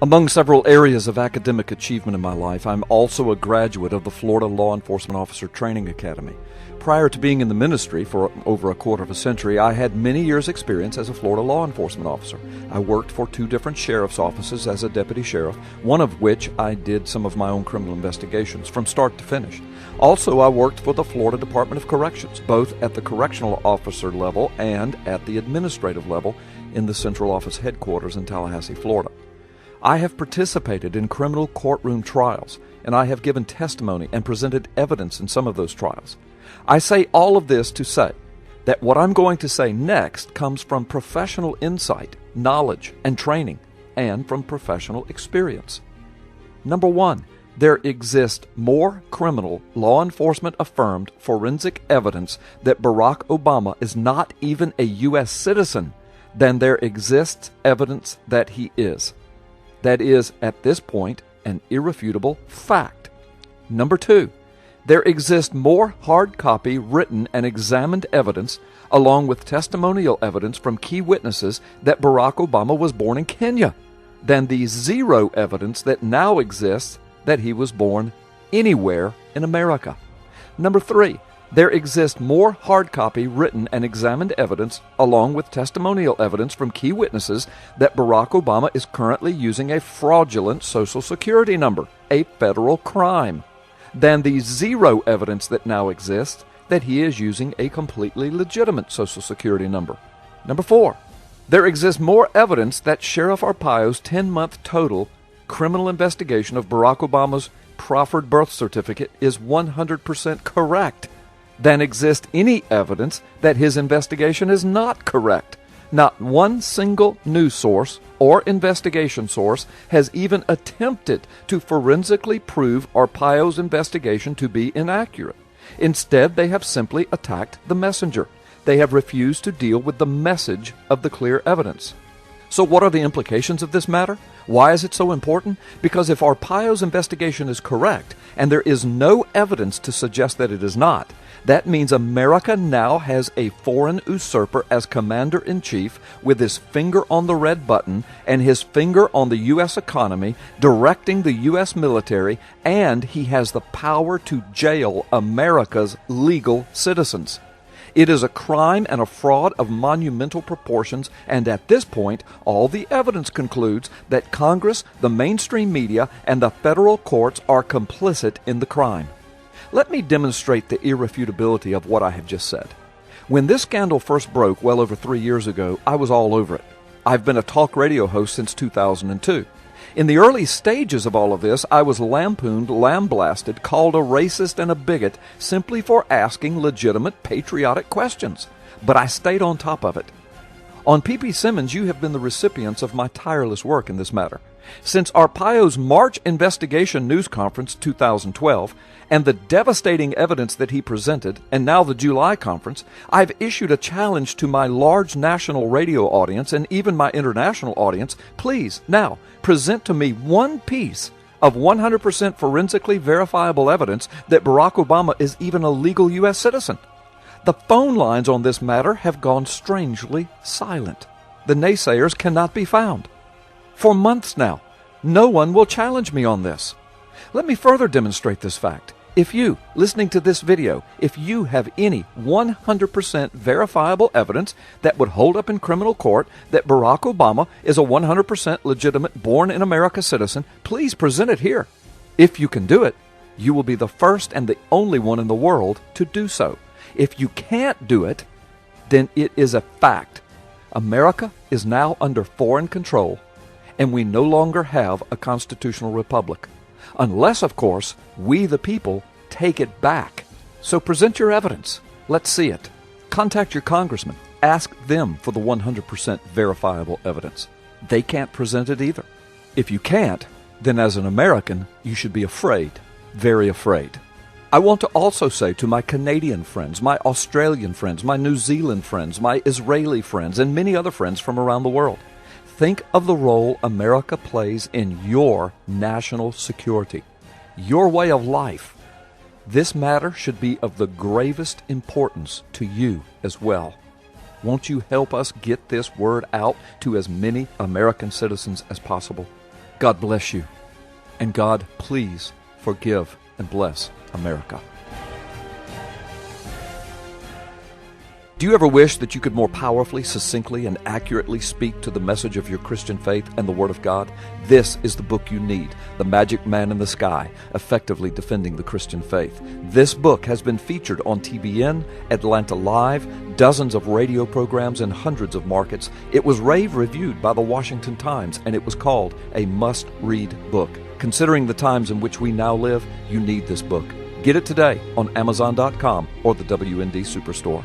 Among several areas of academic achievement in my life, I'm also a graduate of the Florida Law Enforcement Officer Training Academy. Prior to being in the ministry for over a quarter of a century, I had many years' experience as a Florida law enforcement officer. I worked for 2 different sheriff's offices as a deputy sheriff, one of which I did some of my own criminal investigations from start to finish. Also, I worked for the Florida Department of Corrections, both at the correctional officer level and at the administrative level in the central office headquarters in Tallahassee, Florida. I have participated in criminal courtroom trials, and I have given testimony and presented evidence in some of those trials. I say all of this to say that what I'm going to say next comes from professional insight, knowledge, and training, and from professional experience. Number 1, there exists more criminal law enforcement affirmed forensic evidence that Barack Obama is not even a U.S. citizen than there exists evidence that he is. That is, at this point, an irrefutable fact. Number 2, there exists more hard copy, written, and examined evidence, along with testimonial evidence from key witnesses that Barack Obama was born in Kenya, than the zero evidence that now exists that he was born anywhere in America. Number 3, there exists more hard copy, written, and examined evidence, along with testimonial evidence from key witnesses that Barack Obama is currently using a fraudulent Social Security number, a federal crime, than the zero evidence that now exists that he is using a completely legitimate Social Security number. Number 4, there exists more evidence that Sheriff Arpaio's 10-month total criminal investigation of Barack Obama's proffered birth certificate is 100% correct than exists any evidence that his investigation is not correct. Not one single news source or investigation source has even attempted to forensically prove Arpaio's investigation to be inaccurate. Instead, they have simply attacked the messenger. They have refused to deal with the message of the clear evidence. So what are the implications of this matter? Why is it so important? Because if Arpaio's investigation is correct, and there is no evidence to suggest that it is not, that means America now has a foreign usurper as commander-in-chief with his finger on the red button and his finger on the U.S. economy, directing the U.S. military, and he has the power to jail America's legal citizens. It is a crime and a fraud of monumental proportions, and at this point, all the evidence concludes that Congress, the mainstream media, and the federal courts are complicit in the crime. Let me demonstrate the irrefutability of what I have just said. When this scandal first broke well over 3 years ago, I was all over it. I've been a talk radio host since 2002. In the early stages of all of this, I was lampooned, lambasted, called a racist and a bigot simply for asking legitimate patriotic questions. But I stayed on top of it. On PP Simmons, you have been the recipients of my tireless work in this matter. Since Arpaio's March investigation news conference 2012 and the devastating evidence that he presented, and now the July conference, I've issued a challenge to my large national radio audience and even my international audience. Please, now, present to me one piece of 100% forensically verifiable evidence that Barack Obama is even a legal U.S. citizen. The phone lines on this matter have gone strangely silent. The naysayers cannot be found. For months now, no one will challenge me on this. Let me further demonstrate this fact. If you, listening to this video, if you have any 100% verifiable evidence that would hold up in criminal court that Barack Obama is a 100% legitimate born-in-America citizen, please present it here. If you can do it, you will be the first and the only one in the world to do so. If you can't do it, then it is a fact. America is now under foreign control, and we no longer have a constitutional republic. Unless, of course, we the people take it back. So present your evidence. Let's see it. Contact your congressman. Ask them for the 100% verifiable evidence. They can't present it either. If you can't, then as an American, you should be afraid, very afraid. I want to also say to my Canadian friends, my Australian friends, my New Zealand friends, my Israeli friends, and many other friends from around the world, think of the role America plays in your national security, your way of life. This matter should be of the gravest importance to you as well. Won't you help us get this word out to as many American citizens as possible? God bless you. And God, please forgive and bless America. Do you ever wish that you could more powerfully, succinctly, and accurately speak to the message of your Christian faith and the Word of God? This is the book you need, The Magic Man in the Sky, Effectively Defending the Christian Faith. This book has been featured on TBN, Atlanta Live, dozens of radio programs, and hundreds of markets. It was rave reviewed by the Washington Times, and it was called a must-read book. Considering the times in which we now live, you need this book. Get it today on Amazon.com or the WND Superstore.